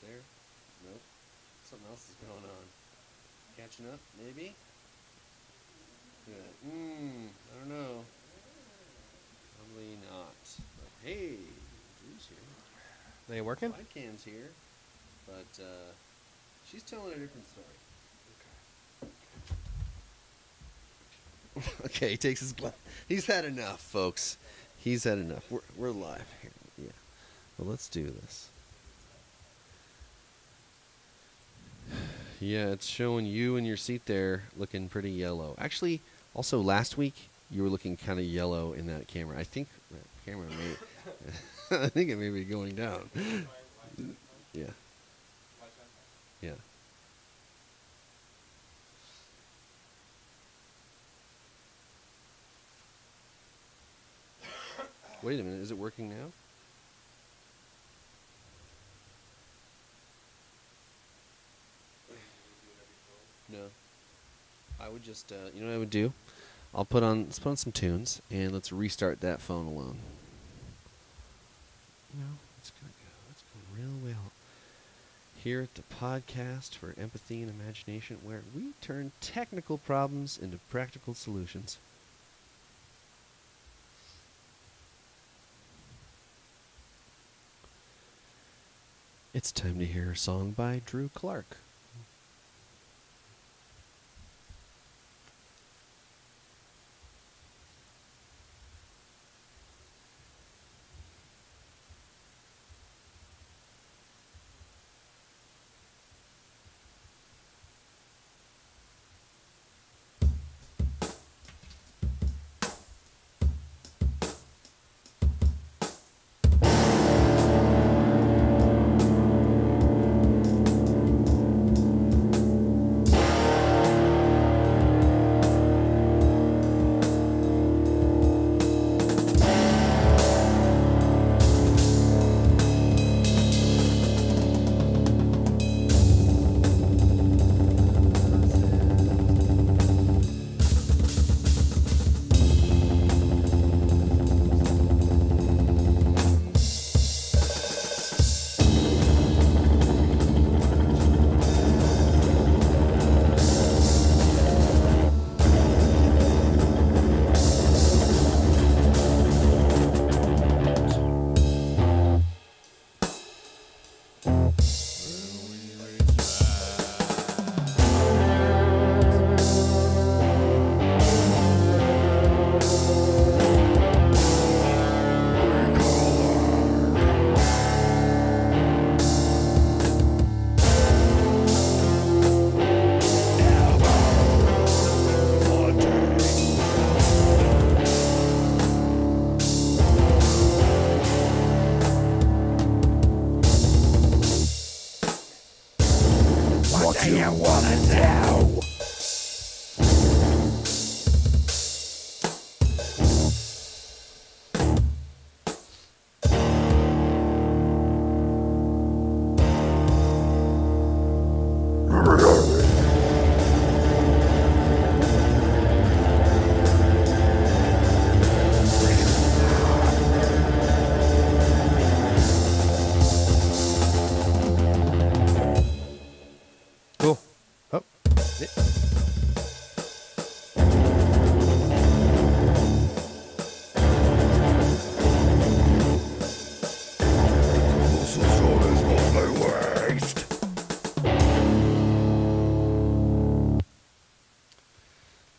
there? Nope. Something else is going on. Catching up, maybe? Yeah. I don't know. Probably not. But hey, Drew's here. They working? Can's here. But she's telling a different story. Okay, he takes his glass. He's had enough, folks. He's had enough. We're live here. Yeah. Well, let's do this. Yeah, it's showing you in your seat there looking pretty yellow. Actually, also last week you were looking kind of yellow in that camera. I think that camera may I think it may be going down. Yeah. Yeah. Wait a minute, is it working now? No. I would just, you know what I would do? Let's put on some tunes, and let's restart that phone alone. You know, it's going real well. Here at the podcast for Empathy and Imagination, where we turn technical problems into practical solutions. It's time to hear a song by Drew Clark.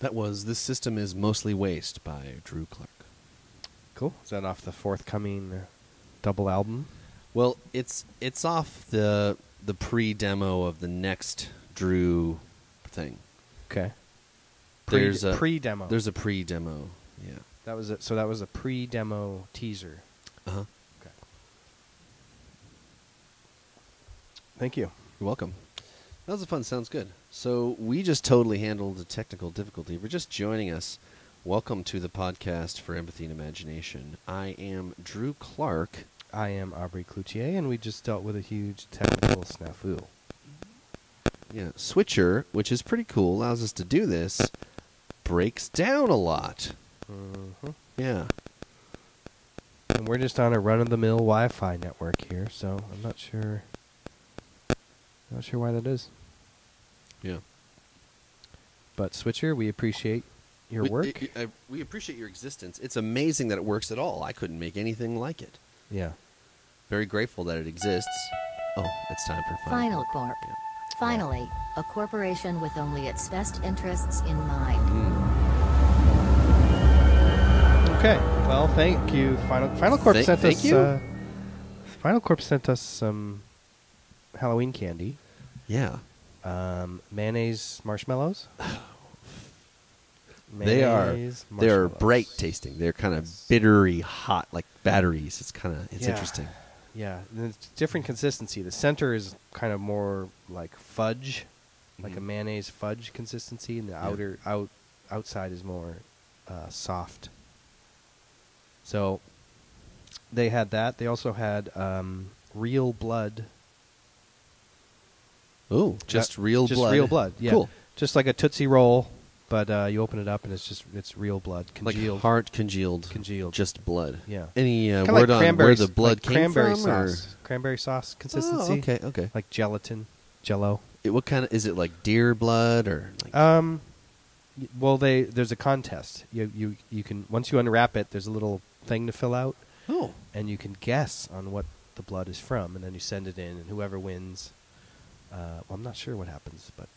That was This System Is Mostly Waste by Drew Clark. Cool. Is that off the forthcoming double album? Well, it's off the pre-demo of the next Drew thing. Okay. There's a pre-demo. There's a pre-demo. Yeah. That was it. So that was a pre-demo teaser. Uh-huh. Okay. Thank you. You're welcome. That was fun. Sounds good. So we just totally handled the technical difficulty. If you're just joining us, welcome to the podcast for Empathy and Imagination. I am Drew Clark. I am Aubrey Cloutier, and we just dealt with a huge technical snafu. Yeah, Switcher, which is pretty cool, allows us to do this, breaks down a lot. Mm-hmm. Yeah. And we're just on a run-of-the-mill Wi-Fi network here, so I'm not sure Not sure why that is. Yeah. But Switcher, we appreciate your work. We appreciate your existence. It's amazing that it works at all. I couldn't make anything like it. Yeah. Very grateful that it exists. Oh, it's time for Final Corp. Yeah. Finally, a corporation with only its best interests in mind. Okay. Well, thank you. Final Corp sent thank us. you. Final Corp sent us some Halloween candy. Yeah. Mayonnaise marshmallows. They are marshmallows. bright tasting. They're kind of bittery hot, like batteries. It's Yeah. interesting. Yeah, and it's different consistency. The center is kind of more like fudge, like a Mhm. mayonnaise fudge consistency, and the Yeah. outside is more soft. So they had that. They also had real blood. Oh, just real just blood. real blood. Yeah, Cool. just like a Tootsie Roll, but you open it up and it's real blood, congealed. Like hard congealed. Congealed. Just blood. Yeah. Any Kinda word like on where cranberry the blood like came cranberry from? sauce. Cranberry sauce consistency. Oh, okay, okay. Like gelatin, Jello. What kind of is it? Like deer blood or? Like, Well, there's a contest. You can, once you unwrap it, there's a little thing to fill out, oh, and you can guess on what the blood is from, and then you send it in, and whoever wins. Well, I'm not sure what happens, but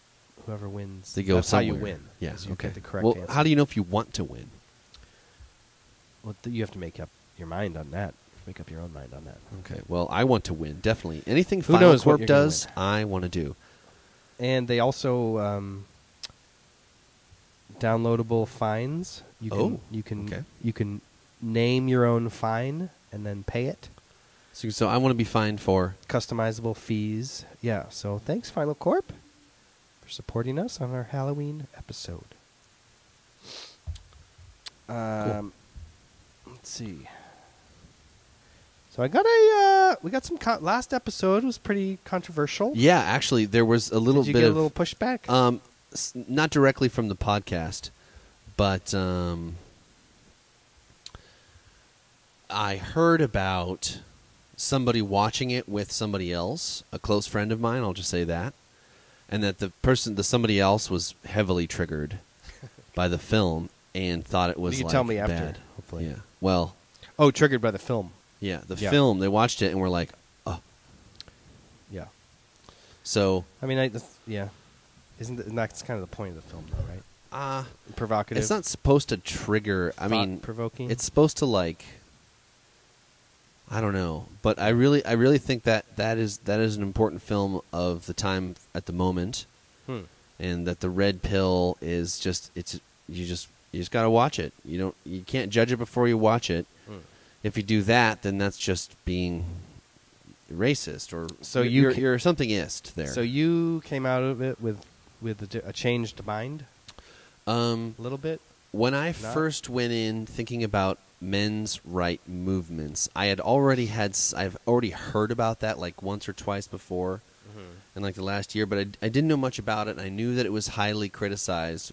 whoever wins, they go that's somewhere. how you win. Yeah. is you Okay. get the correct Well, answer. how do you know if you want to win? Well, you have to make up your mind on that. Make up your own mind on that. Okay. Well, I want to win definitely. Anything Who Final knows what Corp you're gonna does, I want to do. And they also downloadable fines. Okay. You can name your own fine and then pay it. So I want to be fined for. Customizable fees. Yeah. So thanks, Final Corp, for supporting us on our Halloween episode. Let's see. So I got we got some last episode was pretty controversial. Yeah, actually, there was a little Did you bit get of a little pushback? not directly from the podcast, but I heard about somebody watching it with somebody else, a close friend of mine. I'll just say that, and that the somebody else was heavily triggered by the film and thought it was You can like tell me after, bad. hopefully. Yeah. Well, Oh, triggered by the film. yeah, the Yeah. film. They watched it and were like, oh. Yeah. So, I mean, yeah. Isn't that's kind of the point of the film, though, right? Provocative. it's not supposed to trigger. I mean, provoking. it's supposed to like. I don't know, but I really think that is an important film of the time at the moment, and that the red pill is just you just gotta watch it. You can't judge it before you watch it. If you do that, then that's just being racist, or So you're somethingist there. So you came out of it with a changed mind, a little bit. When I first went in thinking about men's right movements, I've already heard about that like once or twice before in like the last year, but I didn't know much about it. I knew that it was highly criticized,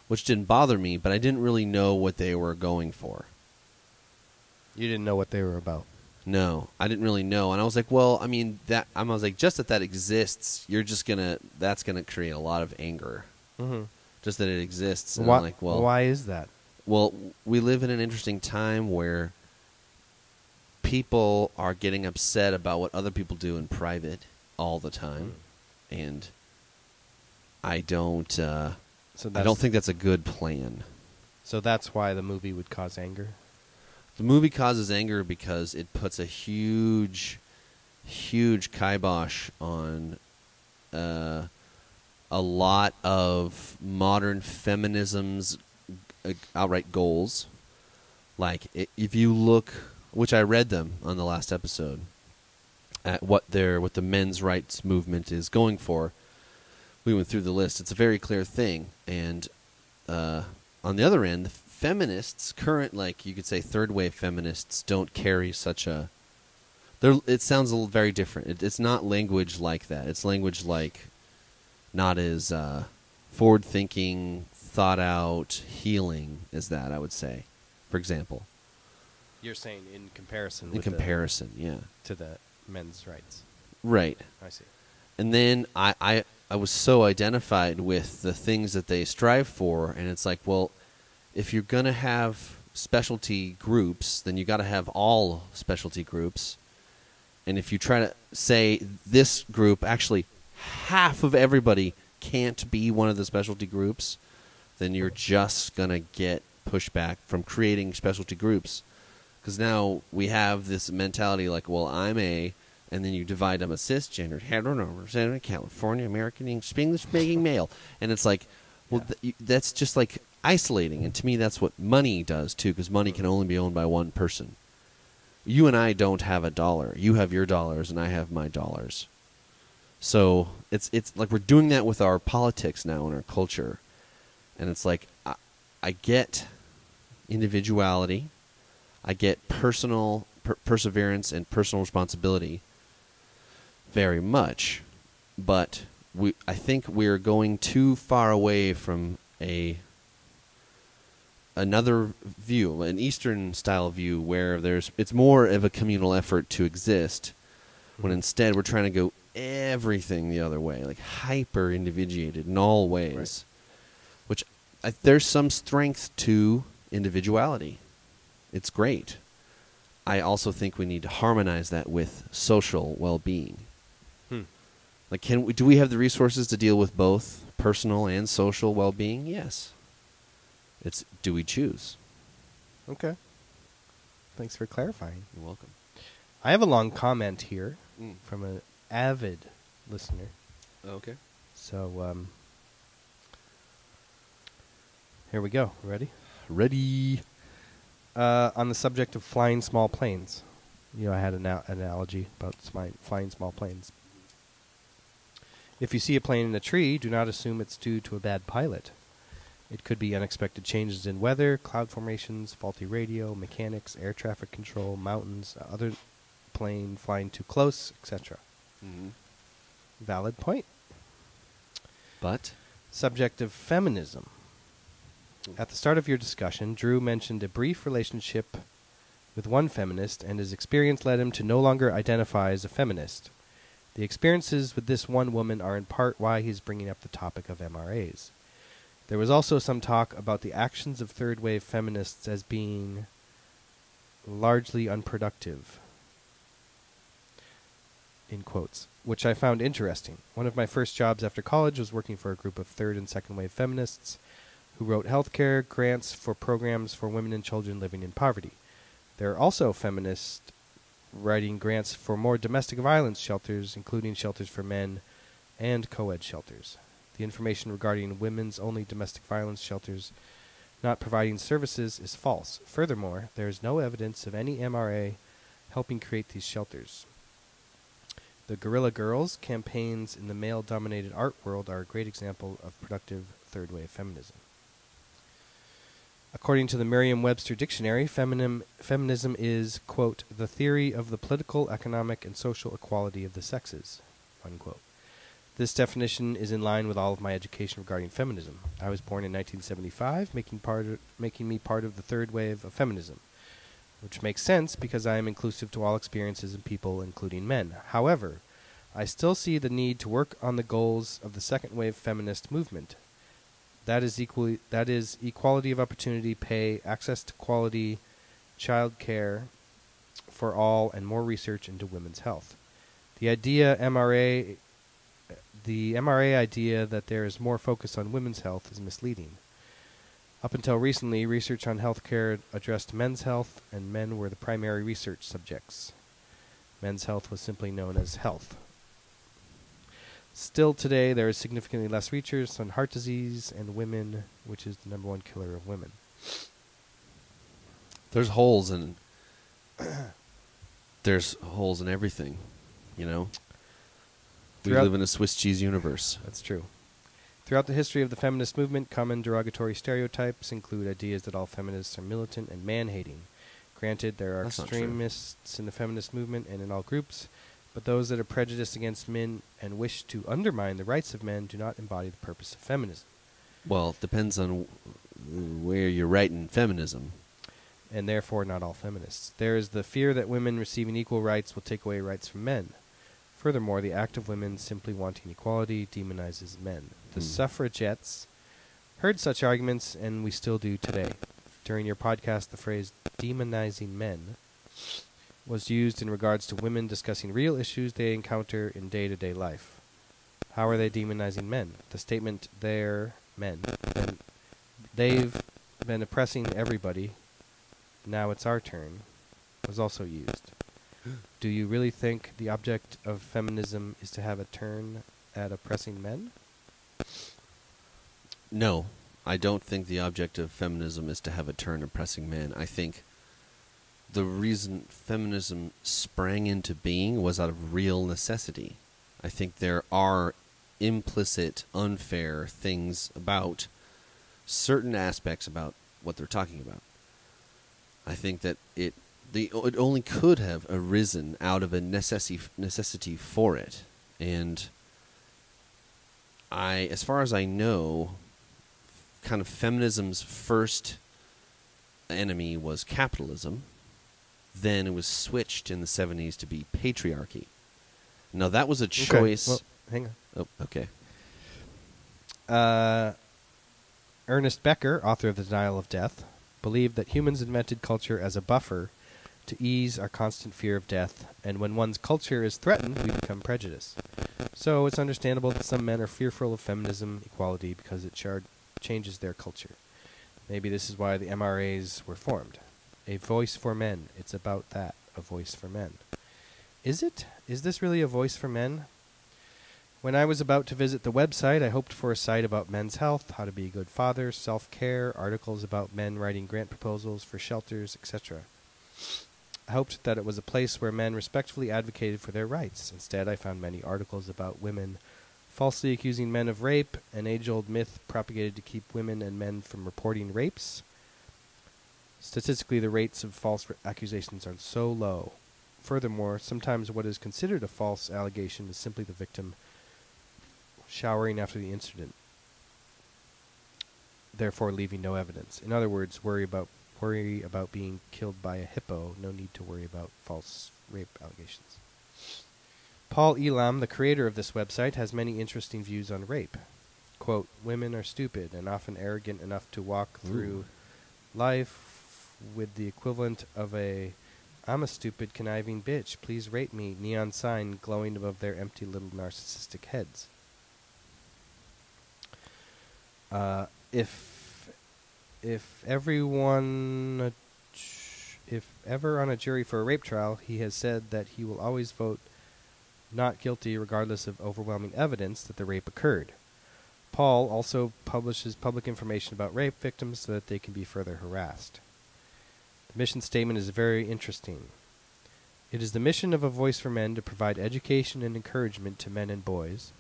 which didn't bother me, but I didn't really know what they were going for. You didn't know what they were about. No, I didn't really know, and I was like, well, I mean, I was like, just that exists, that's gonna create a lot of anger, just that it exists. And I'm like, well, why is that? Well, we live in an interesting time where people are getting upset about what other people do in private all the time, and I don't think that's a good plan. So that's why the movie would cause anger. The movie causes anger because it puts a huge kibosh on a lot of modern feminism's outright goals. Like, if you look, which I read them on the last episode, at what the men's rights movement is going for, we went through the list. It's a very clear thing. And on the other end, the feminists, current, like you could say third wave feminists, don't carry such a... It sounds very different. It's not language like that. It's language like not as forward-thinking, thought-out, healing as that, I would say, for example. You're saying in comparison. In comparison, yeah. To the men's rights. Right. I see. And then I was so identified with the things that they strive for, and it's like, well, if you're going to have specialty groups, then you got to have all specialty groups. And if you try to say this group, actually half of everybody can't be one of the specialty groups, then you're just going to get pushback from creating specialty groups. Because now we have this mentality like, well, I'm a, and then you divide them a cisgender, heteronormative, California, American, English-speaking male. And it's like, well, that's just like isolating. And to me, that's what money does, too, because money can only be owned by one person. You and I don't have a dollar. You have your dollars, and I have my dollars. So it's like we're doing that with our politics now and our culture. And it's like, I get individuality. I get personal perseverance and personal responsibility very much. But I think we're going too far away from another view, an Eastern style view, where it's more of a communal effort to exist, when instead we're trying to go everything the other way, like hyper individuated in all ways. Right. Which there's some strength to individuality. It's great. I also think we need to harmonize that with social well-being. Like, do we have the resources to deal with both personal and social well-being? Yes. It's, do we choose? Okay. Thanks for clarifying. You're welcome. I have a long comment here from an avid listener. Okay. So, here we go. Ready? Ready. On the subject of flying small planes. I had an analogy about flying small planes. If you see a plane in a tree, do not assume it's due to a bad pilot. It could be unexpected changes in weather, cloud formations, faulty radio, mechanics, air traffic control, mountains, other plane flying too close, etc. Mm-hmm. Valid point. But? Subject of feminism. At the start of your discussion, Drew mentioned a brief relationship with one feminist, and his experience led him to no longer identify as a feminist. The experiences with this one woman are in part why he's bringing up the topic of MRAs. There was also some talk about the actions of third-wave feminists as being largely unproductive, in quotes, which I found interesting. One of my first jobs after college was working for a group of third- and second-wave feminists who wrote healthcare grants for programs for women and children living in poverty. There are also feminists writing grants for more domestic violence shelters, including shelters for men and co-ed shelters. The information regarding women's-only domestic violence shelters not providing services is false. Furthermore, there is no evidence of any MRA helping create these shelters. The Guerrilla Girls campaigns in the male-dominated art world are a great example of productive third-wave feminism. According to the Merriam-Webster Dictionary, feminism is, quote, the theory of the political, economic, and social equality of the sexes, unquote. This definition is in line with all of my education regarding feminism. I was born in 1975, making me part of the third wave of feminism, which makes sense because I am inclusive to all experiences and people, including men. However, I still see the need to work on the goals of the second wave feminist movement. That is equality of opportunity, pay, access to quality child care for all, and more research into women's health. The MRA idea that there is more focus on women's health is misleading. Up until recently, research on healthcare addressed men's health, and men were the primary research subjects. Men's health was simply known as health. Still today, there is significantly less research on heart disease and women, which is the #1 killer of women. There's holes in everything, We live in a Swiss cheese universe. That's true. Throughout the history of the feminist movement, common derogatory stereotypes include ideas that all feminists are militant and man-hating. Granted, there are extremists in the feminist movement and in all groups, but those that are prejudiced against men and wish to undermine the rights of men do not embody the purpose of feminism. Well, it depends on where you're right in feminism. And therefore not all feminists. There is the fear that women receiving equal rights will take away rights from men. Furthermore, the act of women simply wanting equality demonizes men. The suffragettes heard such arguments, and we still do today. During your podcast, the phrase demonizing men was used in regards to women discussing real issues they encounter in day-to-day life. How are they demonizing men? The statement, they're men, and they've been oppressing everybody, now it's our turn, was also used. Do you really think the object of feminism is to have a turn at oppressing men? No, I don't think the object of feminism is to have a turn oppressing men. I think the reason feminism sprang into being was out of real necessity. I think there are implicit, unfair things about certain aspects about what they're talking about. I think that it only could have arisen out of a necessity for it. And as far as I know, kind of feminism's first enemy was capitalism. Then it was switched in the 70s to be patriarchy. Now that was a choice. Okay. Well, hang on. Oh, okay. Ernest Becker, author of The Denial of Death, believed that humans invented culture as a buffer to ease our constant fear of death, and when one's culture is threatened, we become prejudiced. So it's understandable that some men are fearful of feminism equality because it changes their culture. Maybe this is why the MRAs were formed. A voice for men. It's about that. A voice for men. Is it? Is this really a voice for men? When I was about to visit the website, I hoped for a site about men's health, how to be a good father, self-care, articles about men writing grant proposals for shelters, etc. I hoped that it was a place where men respectfully advocated for their rights. Instead, I found many articles about women falsely accusing men of rape, an age-old myth propagated to keep women and men from reporting rapes. Statistically, the rates of false accusations are so low. Furthermore, sometimes what is considered a false allegation is simply the victim showering after the incident, therefore leaving no evidence. In other words, worry about being killed by a hippo, no need to worry about false rape allegations. Paul Elam, the creator of this website, has many interesting views on rape. Quote, women are stupid and often arrogant enough to walk through life with the equivalent of I'm a stupid, conniving bitch, please rape me, neon sign glowing above their empty little narcissistic heads. If ever on a jury for a rape trial, he has said that he will always vote not guilty regardless of overwhelming evidence that the rape occurred. Paul also publishes public information about rape victims so that they can be further harassed. The mission statement is very interesting. It is the mission of A Voice for Men to provide education and encouragement to men and boys,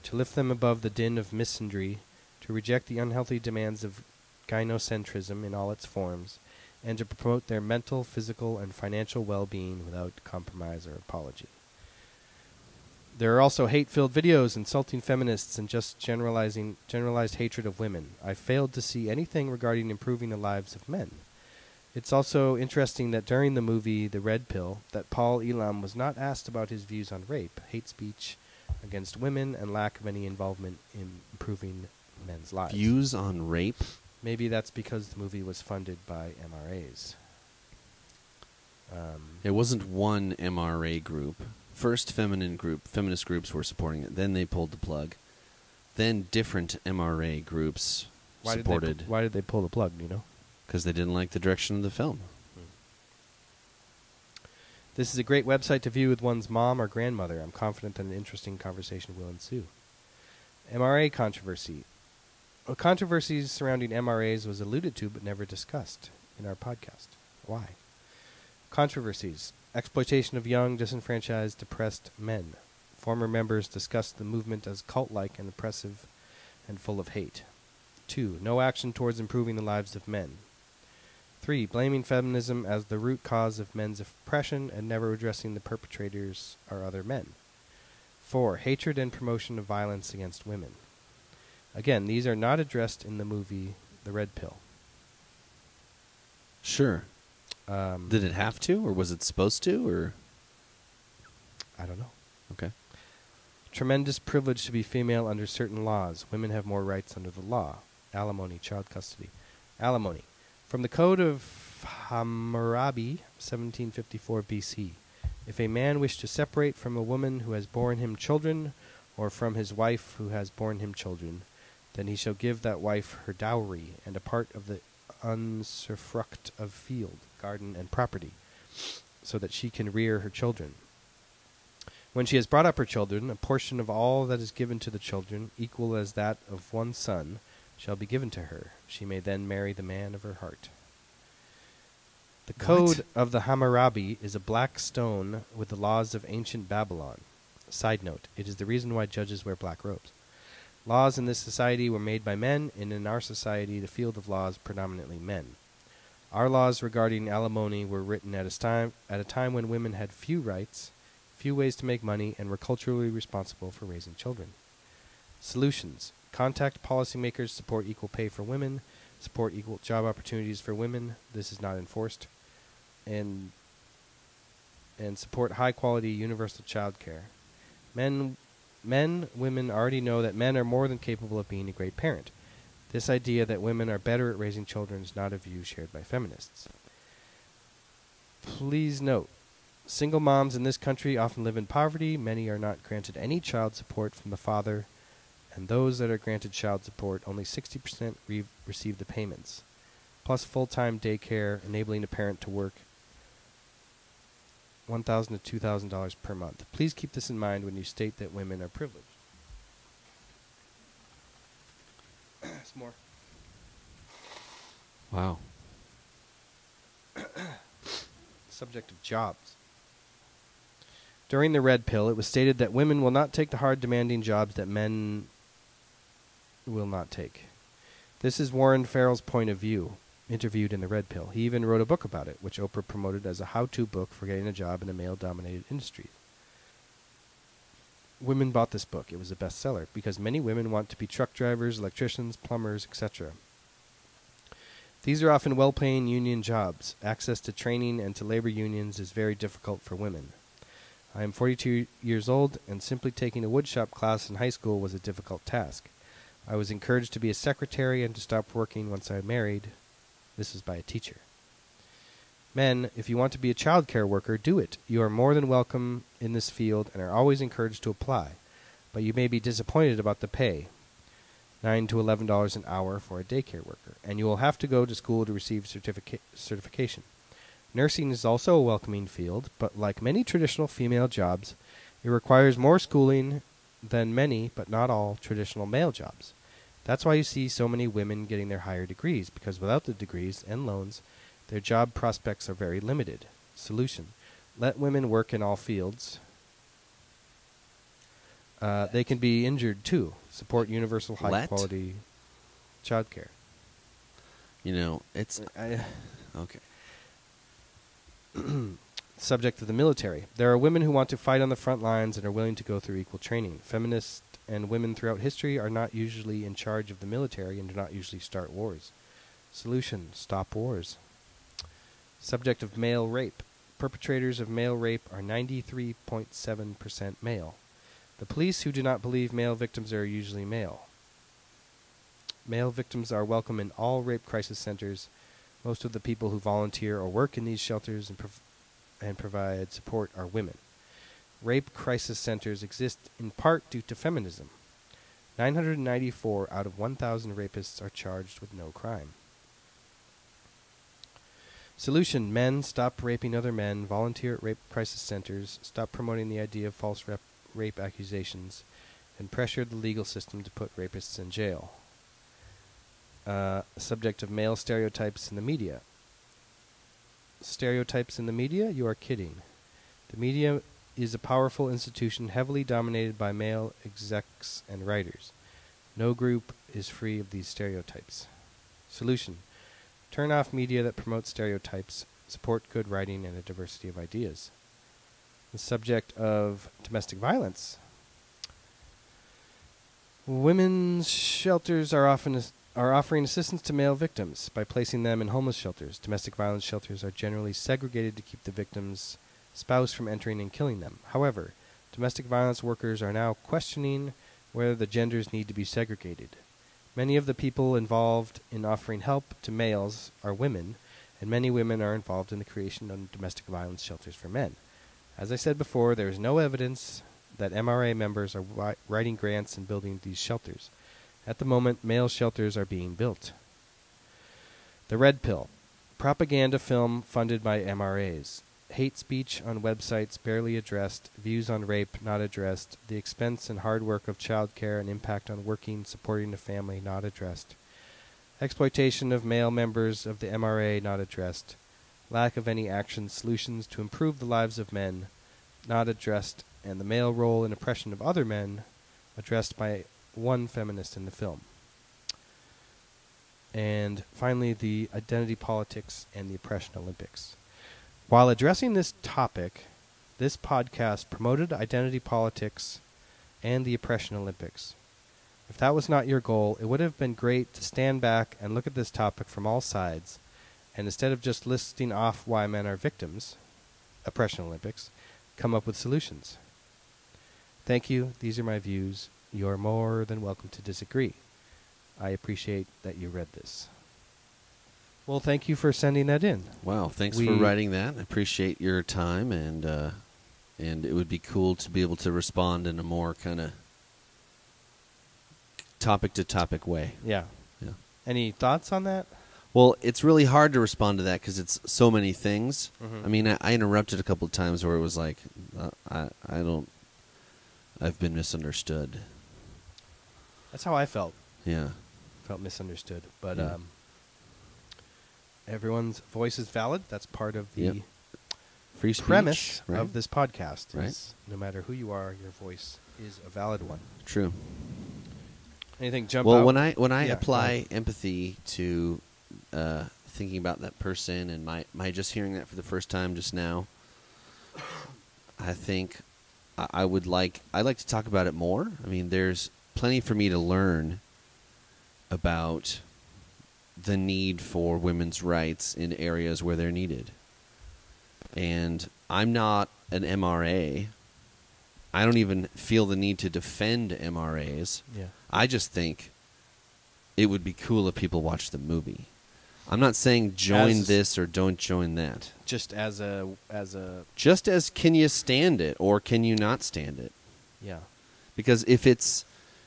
to lift them above the din of misandry, to reject the unhealthy demands of gynocentrism in all its forms, and to promote their mental, physical, and financial well-being without compromise or apology. There are also hate-filled videos insulting feminists and just generalized hatred of women. I failed to see anything regarding improving the lives of men. It's also interesting that during the movie The Red Pill, that Paul Elam was not asked about his views on rape, hate speech against women, and lack of any involvement in improving men's lives. Views on rape? Maybe that's because the movie was funded by MRAs. It wasn't one MRA group. First feminist groups were supporting it. Then they pulled the plug. Then different MRA groups supported. Why did they pull the plug, do you know? Because they didn't like the direction of the film. This is a great website to view with one's mom or grandmother. I'm confident that an interesting conversation will ensue. MRA controversy. Controversies surrounding MRAs was alluded to but never discussed in our podcast. Why? Controversies. Exploitation of young, disenfranchised, depressed men. Former members discussed the movement as cult-like and oppressive and full of hate. 2. No action towards improving the lives of men. 3. Blaming feminism as the root cause of men's oppression and never addressing the perpetrators are other men. 4. Hatred and promotion of violence against women. Again, these are not addressed in the movie The Red Pill. Sure. Did it have to, or was it supposed to, or? I don't know. Okay. tremendous privilege to be female under certain laws. Women have more rights under the law. Alimony, child custody. Alimony. From the Code of Hammurabi, 1754 BC. If a man wish to separate from a woman who has borne him children, or from his wife who has borne him children, then he shall give that wife her dowry, and a part of the usufruct of field, garden, and property, so that she can rear her children. When she has brought up her children, a portion of all that is given to the children, equal as that of one son, shall be given to her. She may then marry the man of her heart. The Code of the Hammurabi is a black stone with the laws of ancient Babylon. Side note, it is the reason why judges wear black robes. Laws in this society were made by men, and in our society the field of laws predominantly men. Our laws regarding alimony were written at a time when women had few rights, few ways to make money, and were culturally responsible for raising children. Solutions. Contact policymakers, support equal pay for women, support equal job opportunities for women. This is not enforced. And support high-quality universal child care. Women already know that men are more than capable of being a great parent. This idea that women are better at raising children is not a view shared by feminists. Please note, single moms in this country often live in poverty. Many are not granted any child support from the father, and those that are granted child support, only 60% receive the payments, plus full-time daycare, enabling a parent to work $1,000 to $2,000 per month. Please keep this in mind when you state that women are privileged. Some more. Wow. Subject of jobs. During the Red Pill, it was stated that women will not take the hard, demanding jobs that men will not take. This is Warren Farrell's point of view, interviewed in the Red Pill. He even wrote a book about it, which Oprah promoted as a how-to book for getting a job in a male-dominated industry. Women bought this book. It was a bestseller because many women want to be truck drivers, electricians, plumbers, etc. These are often well-paying union jobs. Access to training and to labor unions is very difficult for women. I am 42 years old, and simply taking a woodshop class in high school was a difficult task. I was encouraged to be a secretary and to stop working once I married. This is by a teacher. Men, if you want to be a child care worker, do it. You are more than welcome in this field and are always encouraged to apply. But you may be disappointed about the pay, $9 to $11 an hour for a daycare worker, and you will have to go to school to receive certification. Nursing is also a welcoming field, but like many traditional female jobs, it requires more schooling than many, but not all, traditional male jobs. That's why you see so many women getting their higher degrees, because without the degrees and loans, their job prospects are very limited. Solution. Let women work in all fields. They can be injured too. Support universal high-quality child care. You know, it's... okay. Subject of the military. There are women who want to fight on the front lines and are willing to go through equal training. Feminists and women throughout history are not usually in charge of the military and do not usually start wars. Solution. Stop wars. Subject of male rape. Perpetrators of male rape are 93.7% male. The police who do not believe male victims are usually male. Male victims are welcome in all rape crisis centers. Most of the people who volunteer or work in these shelters and provide support are women. Rape crisis centers exist in part due to feminism. 994 out of 1,000 rapists are charged with no crime. Solution. Men, stop raping other men. Volunteer at rape crisis centers. Stop promoting the idea of false rape accusations. And pressure the legal system to put rapists in jail. Subject of male stereotypes in the media. Stereotypes in the media? You are kidding. The media is a powerful institution heavily dominated by male execs and writers. No group is free of these stereotypes. Solution. Turn off media that promotes stereotypes. Support good writing and a diversity of ideas. The subject of domestic violence. Women's shelters are offering assistance to male victims by placing them in homeless shelters. Domestic violence shelters are generally segregated to keep the victim's spouse from entering and killing them. However, Domestic violence workers are now questioning whether the genders need to be segregated. Many of the people involved in offering help to males are women, and many women are involved in the creation of domestic violence shelters for men. As I said before, there is no evidence that MRA members are writing grants and building these shelters. At the moment, male shelters are being built. The Red Pill. Propaganda film funded by MRAs. Hate speech on websites barely addressed. Views on rape not addressed. The expense and hard work of childcare and impact on working, supporting a family not addressed. Exploitation of male members of the MRA not addressed. Lack of any action solutions to improve the lives of men not addressed, and the male role and oppression of other men addressed by one feminist in the film. And finally, the identity politics and the oppression Olympics. While addressing this topic, this podcast promoted identity politics and the oppression Olympics. If that was not your goal, it would have been great to stand back and look at this topic from all sides, and instead of just listing off why men are victims, oppression Olympics, come up with solutions. Thank you. These are my views. You're more than welcome to disagree. I appreciate that you read this. Well, thank you for sending that in. Wow, thanks for writing that. I appreciate your time, and it would be cool to be able to respond in a more kind of topic-to-topic way. Yeah. Yeah. Any thoughts on that? Well, it's really hard to respond to that because it's so many things. Mhm. I mean, I interrupted a couple of times where it was like, I've been misunderstood. That's how I felt. Yeah. Felt misunderstood. But Yeah. everyone's voice is valid. That's part of the Yep. Free speech, premise right? of this podcast. Right. Is no matter who you are, your voice is a valid one. True. Anything jump Well, out? when I Yeah, apply empathy to thinking about that person and my just hearing that for the first time just now, I think I'd like to talk about it more. I mean, there's plenty for me to learn about the need for women's rights in areas where they're needed. And I'm not an MRA. I don't even feel the need to defend MRAs. Yeah. I just think it would be cool if people watched the movie. I'm not saying join this or don't join that. Just as a Just as can you stand it or can you not stand it? yeah. Because if it's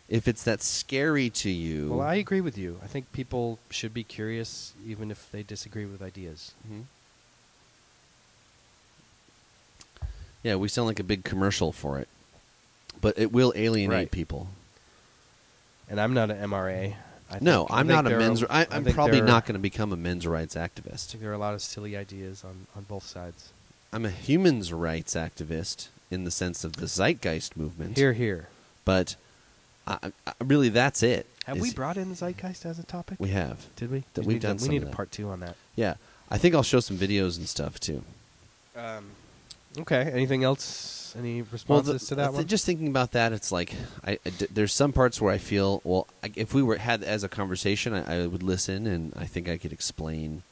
that scary to you, Well, I agree with you. I think people should be curious even if they disagree with ideas. Mhm. Yeah, we sound like a big commercial for it, but it will alienate Right. people. And I'm not an MRA. No, I'm not a men's. I'm think probably there not going to become a men's rights I activist. think there are a lot of silly ideas on both sides. I'm a human rights activist in the sense of the zeitgeist movement. Here, here. But really, that's it. Have we brought in the zeitgeist as a topic? We have. Did we? That We we've need done we some need of a that. part 2 on that. Yeah, I think I'll show some videos and stuff too. Okay. Anything else? Any responses to that one? Just thinking about that, it's like there's some parts where I feel if we had as a conversation, I would listen, and I think I could explain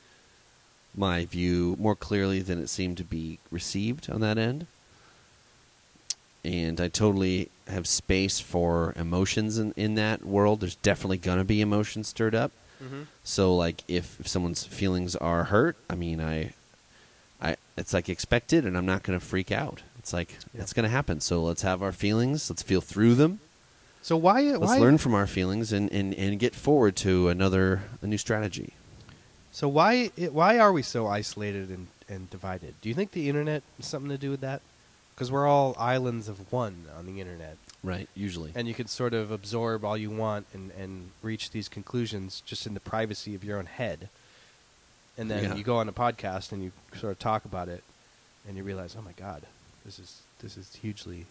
my view more clearly than it seemed to be received on that end. And I totally have space for emotions in that world. There's definitely gonna be emotions stirred up. Mm-hmm. So, like, if someone's feelings are hurt, I mean, it's like expected, and I'm not going to freak out. It's like it's going to happen. So let's have our feelings. Let's feel through them. So let's learn from our feelings and get forward to a new strategy. So why are we so isolated and divided? Do you think the internet has something to do with that? Because we're all islands of one on the internet. Right, usually. And you can sort of absorb all you want and reach these conclusions just in the privacy of your own head. And then you go on a podcast and you sort of talk about it, and you realize, oh my God, this is hugely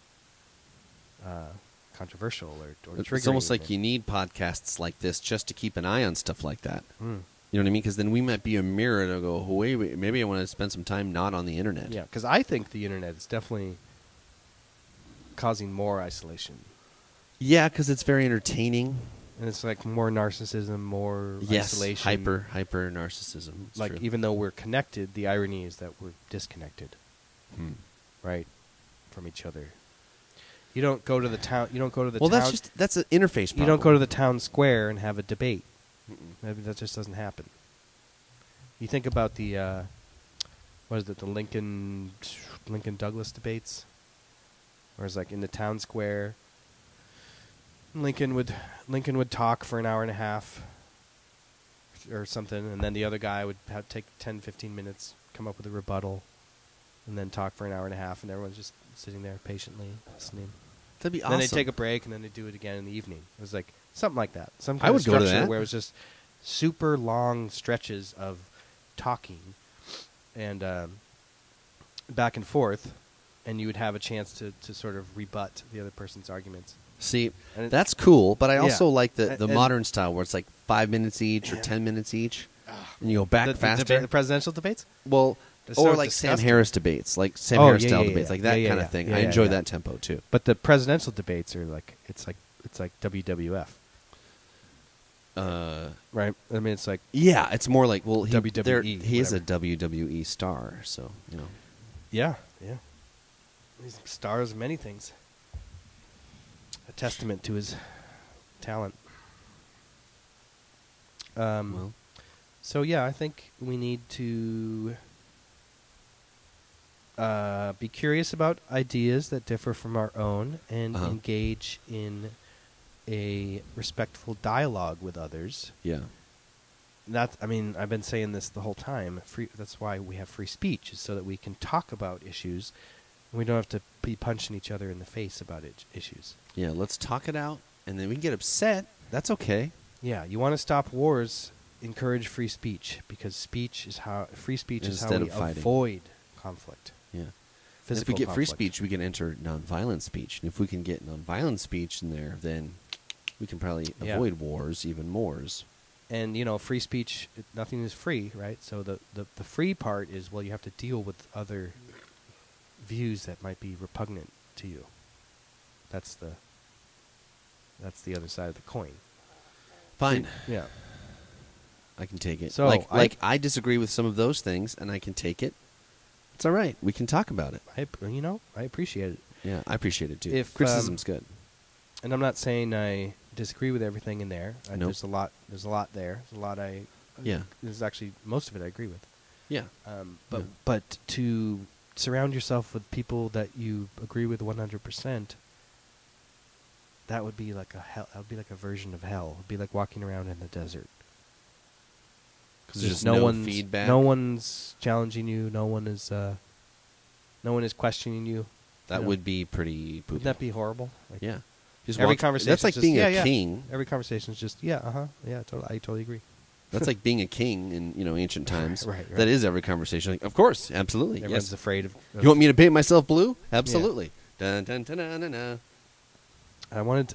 controversial or triggering. It's almost like you need podcasts like this just to keep an eye on stuff like that. Mm. You know what I mean? Because then we might be a mirror to go, wait, maybe I want to spend some time not on the internet. Yeah, because I think the internet is definitely causing more isolation. Yeah, because it's very entertaining. And it's like more narcissism, more isolation. hyper narcissism. It's like true. even though we're connected, the irony is that we're disconnected, right, from each other. You don't go to the town. You don't go to the Well, town. that's an interface problem. You don't go to the town square and have a debate. Mm-mm. Maybe that just doesn't happen. You think about the what is it? The Lincoln Douglas debates, where it's like in the town square. Lincoln would talk for an hour and a half or something, and then the other guy would take 10, 15 minutes, come up with a rebuttal, and then talk for an hour and a half, and everyone's just sitting there patiently listening. That'd be And awesome. then they take a break, and then they do it again in the evening. It was like something like that. Some I kind would of go to structure that. where it was just super long stretches of talking and back and forth, and you would have a chance to sort of rebut the other person's arguments. See, And that's cool, but I Yeah. also like the And- modern style where it's like 5 minutes each or 10 minutes each, and you go back faster. The presidential debates? Well, They're or so like Sam disgusting. Harris debates, like Sam Oh, Harris yeah, style yeah, debates, yeah. like that Yeah, kind yeah, of thing. yeah, I yeah, enjoy yeah. that tempo too. But the presidential debates are like it's like WWF, right? I mean, it's like Yeah, it's more like WWE, he is a whatever. WWE star, so you know. yeah. He's stars of many things. A testament to his talent. Well, So yeah, I think we need to be curious about ideas that differ from our own and Uh-huh. engage in a respectful dialogue with others. yeah, I've been saying this the whole time. That's why we have free speech, is so that we can talk about issues, and we don't have to be punching each other in the face about issues. yeah. Let's talk it out, and then we can get upset. That's okay. Yeah, you want to stop wars, encourage free speech, because free speech is how Instead we of fighting. avoid conflict. Yeah. And if Physical we get free conflict. speech, we can enter nonviolent speech, and if we can get nonviolent speech in there, then we can probably Yeah. avoid wars, even mores. And free speech, nothing is free, right? So the free part is, well, you have to deal with other views that might be repugnant to you. That's the other side of the coin. Fine, Yeah. I can take it. So, I disagree with some of those things, and I can take it. It's all right. We can talk about it. I appreciate it. Yeah, I appreciate it too. If, Criticism's good. And I'm not saying I disagree with everything in there. Nope. There's a lot there. There's a lot Yeah. There's actually most of it I agree with. Yeah. But Yeah. but to surround yourself with people that you agree with 100%, that would be like a hell. That would be like a version of hell. It'd be like walking around in the desert. Because there's just no one's feedback. No one's challenging you. No one is questioning you. That you know. would be pretty poopy. Wouldn't that be horrible? Like, Yeah. Just every walk- conversation. That's like just, being yeah, a yeah. king. Every conversation is just I totally agree. That's like being a king in ancient times. Right. That is every conversation. Like, of course, absolutely. Everyone's Yes. afraid of. You want me to paint myself blue? Absolutely. Dun, dun, dun, dun, dun, dun.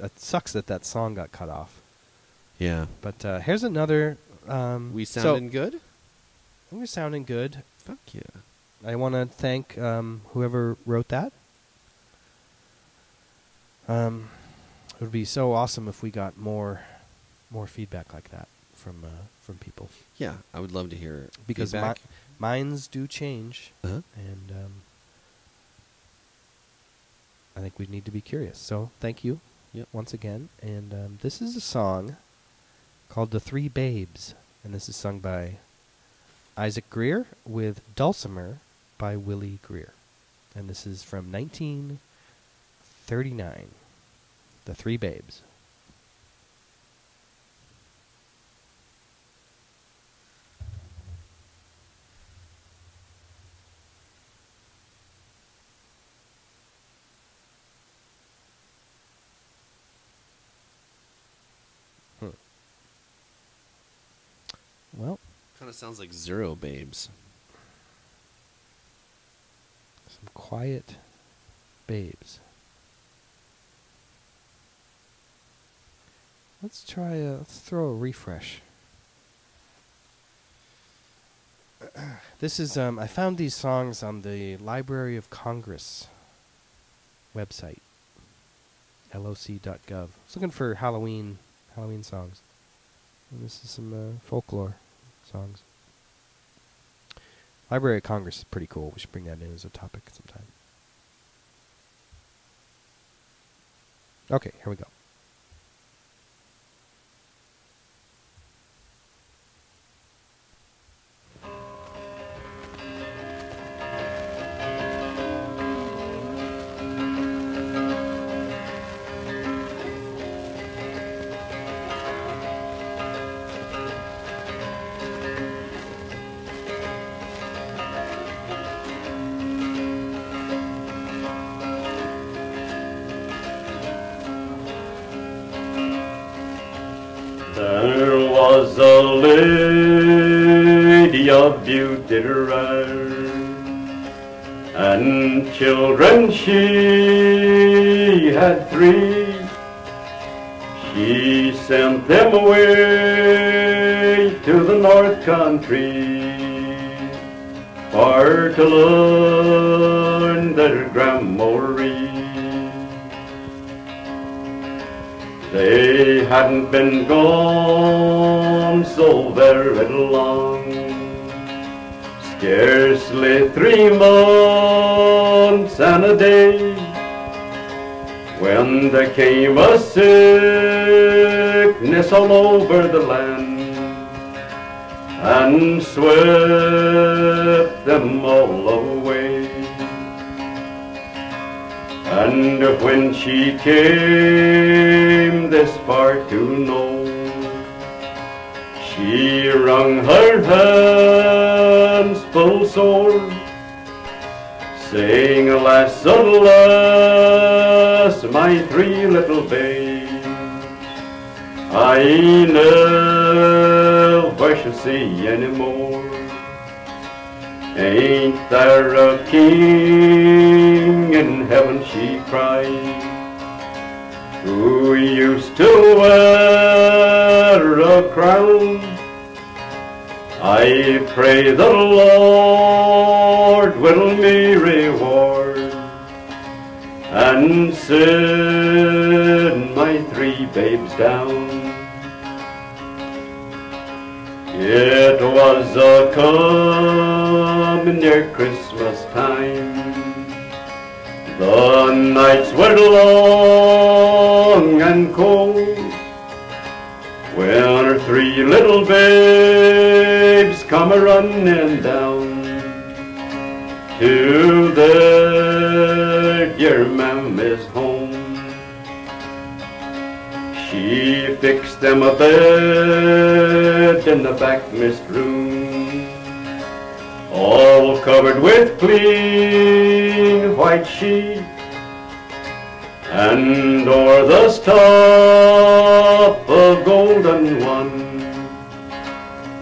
It sucks that song got cut off. Yeah. But here's another. We so- sounding good? I think we're sounding good. Fuck yeah. I want to thank whoever wrote that. It would be so awesome if we got more feedback like that from people, Yeah, I would love to hear because feedback. minds do change, Uh-huh. and I think we need to be curious. So thank you Yep. once again. And this is a song called "The Three Babes," and this is sung by Isaac Greer with Dulcimer by Willie Greer. And this is from 1939. The Three Babes. Well, Kind of sounds like Zero Babes. some quiet babes. Let's throw a refresh. This is, I found these songs on the Library of Congress website, loc.gov. I was looking for Halloween songs. And this is some folklore songs. Library of Congress is pretty cool. We should bring that in as a topic sometime. Okay, here we go. There was a lady of beauty rare, and children she had 3. She sent them away to the north country for to learn their grammar read. They hadn't been gone so very long, scarcely 3 months and a day, when there came a sickness all over the land and swept them all away. And when she came this far to know, she wrung her hands full sore, saying, "Alas, alas, my 3 little babes, I never shall see anymore. Ain't there a king in heaven," she cried, "who used to wear a crown? I pray the Lord will me reward and send my 3 babes down." It was a coming near Christmas time. The nights were long and cold, when our 3 little babes come a-running down to their dear mammy's home. She fixed them a bed in the back mist room, all covered with clean white sheet, and o'er the top a golden one,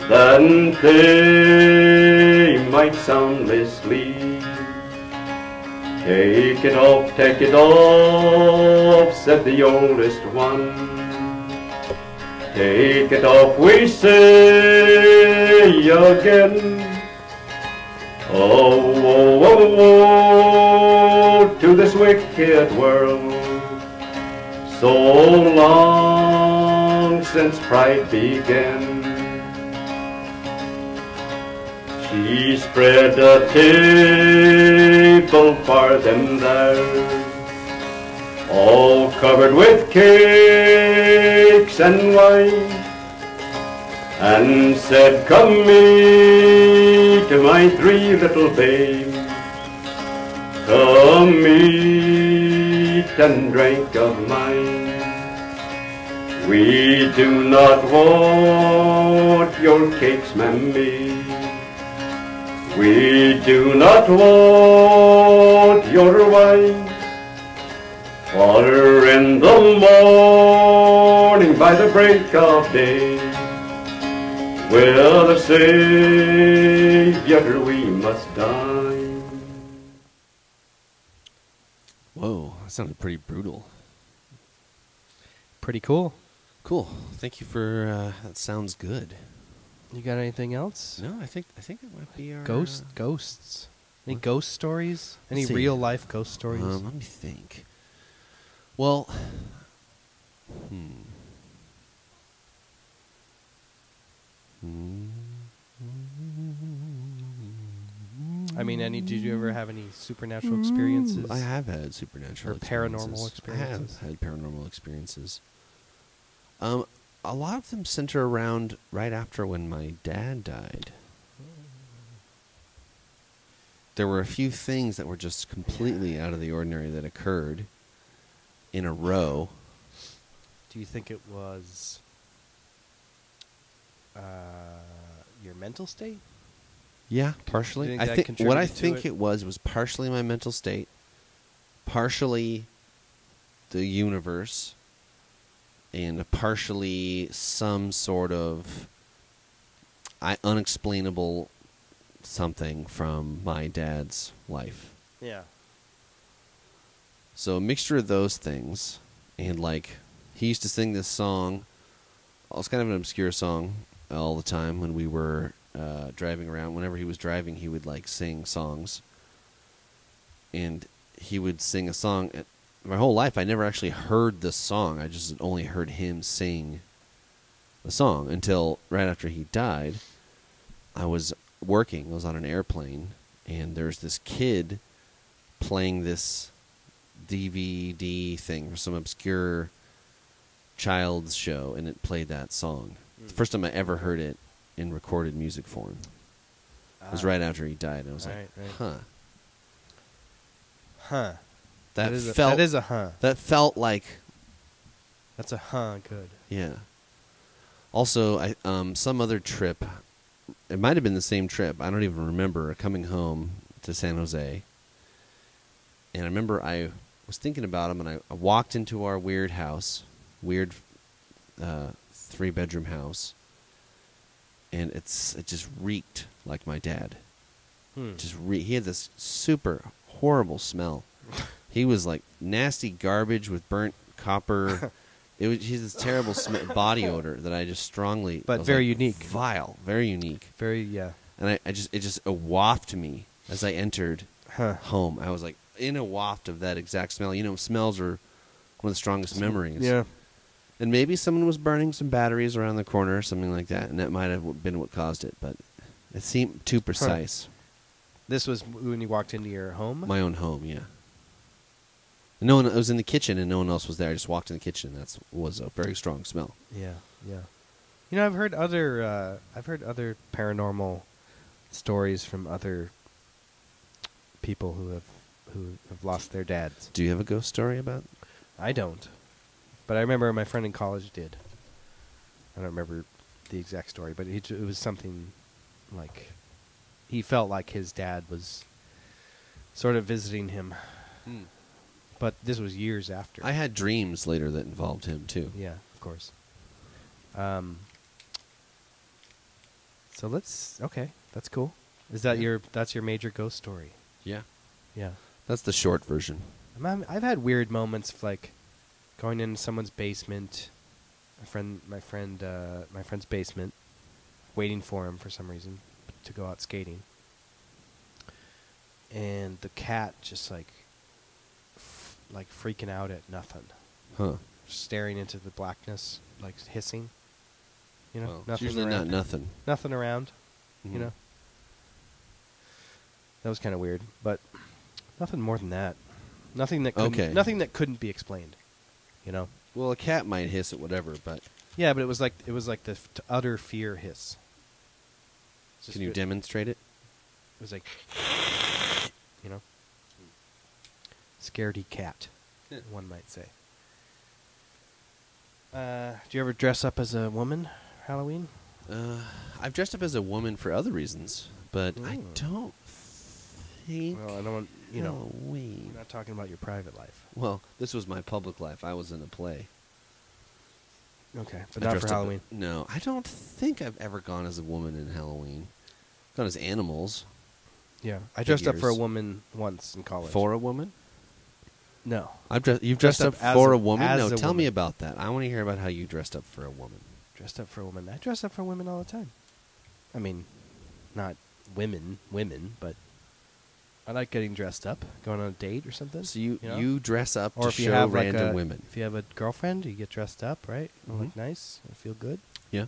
that they might soundly sleep. "Take it off," said the oldest one. "Take it off," we say again. Oh, woe, woe, woe to this wicked world, so long since pride began. She spread a table for them there, all covered with cakes and wine, and said, "Come meet my 3 little babes, come eat and drink of mine. We do not want your cakes, mammy, we do not want your wine, for in the morning by the break of day, with the Savior we must die." Whoa, that sounded pretty brutal. Pretty cool. Cool. Thank you for that. Sounds good. You got anything else? No, I think that might be our Ghosts. Any what? ghost stories? Any Let's see. real life ghost stories? Let me think. Well, I mean, did you ever have any supernatural experiences? I have had supernatural Or paranormal experiences. experiences? I have had paranormal experiences. A lot of them center around right after when my dad died. There were a few things that were just completely out of the ordinary that occurred in a row. Do you think it was your mental state? Yeah, Do you partially. think I that think what I contributed to think it? it was partially my mental state, partially the universe, and partially some sort of unexplainable something from my dad's life. Yeah. So a mixture of those things, and like he used to sing this song. It's kind of an obscure song all the time when we were driving around. Whenever he was driving, he would like sing songs, and he would sing a song. My whole life, I never actually heard the song. I just only heard him sing the song until right after he died. I was working. I was on an airplane, and there's this kid playing this DVD thing for some obscure child's show, and it played that song. It's the first time I ever heard it in recorded music form. It was right after he died, and I was Right. huh. Huh. That is felt that is a huh. that felt like That's a huh. Good. yeah. Also, some other trip. It might have been the same trip. I don't even remember coming home to San Jose. And I remember I was thinking about him, and I walked into our weird house, weird 3-bedroom house, and it just reeked like my dad. He had this super horrible smell. He was like nasty garbage with burnt copper. He had this terrible body odor that I just strongly. But I was very like, unique. vile, very unique. Very, yeah. And it just a waft to me as I entered Huh. home. I was like in a waft of that exact smell. You know, smells are one of the strongest memories. Yeah. And maybe someone was burning some batteries around the corner or something like that, and that might have been what caused it. But it seemed too precise. This was when you walked into your home? My own home, yeah. And no one. I was in the kitchen, and no one else was there. I just walked in the kitchen. That was a very strong smell. Yeah, yeah. You know, I've heard other paranormal stories from other people who have lost their dads. Do you have a ghost story about? I don't, but I remember my friend in college did. I don't remember the exact story, but it was something like he felt like his dad was sort of visiting him. But this was years after. I had dreams later that involved him too. Yeah, of course. So okay, that's cool. Is that that's your major ghost story? Yeah, Yeah. that's the short version. I've had weird moments of, like going into someone's basement, my friend's basement, waiting for him for some reason to go out skating, and the cat just like freaking out at nothing, Huh. staring into the blackness, like hissing. You know, Well, it's nothing usually around. not nothing. Nothing around. Mhm. You know. That was kind of weird, but nothing more than that. Nothing that couldn't be explained. You know. Well, a cat might hiss at whatever, but Yeah, but it was like the utter fear hiss. It's can you just- demonstrate it? It was like, you know, scaredy cat, one might say. Do you ever dress up as a woman, Halloween? I've dressed up as a woman for other reasons, but I Ooh. don't think Well, I don't want, you know, Halloween. I'm not talking about your private life. Well, this was my public life. I was in a play. Okay, but I not dressed for up- Halloween. No, I don't think I've ever gone as a woman in Halloween. I've gone as animals. Yeah, I dressed up for a Figures. woman once in college. For a woman? No, You've dressed up as for a- a woman? as No, a tell me woman. about that. I want to hear about how you dressed up for a woman. dressed up for a woman. I dress up for women all the time. I mean, not women, but I like getting dressed up, going on a date or something. So you know? dress up Or to if you show have random like women. if you have a girlfriend, you get dressed up, right? You Mhm. look nice, you feel good. Yeah.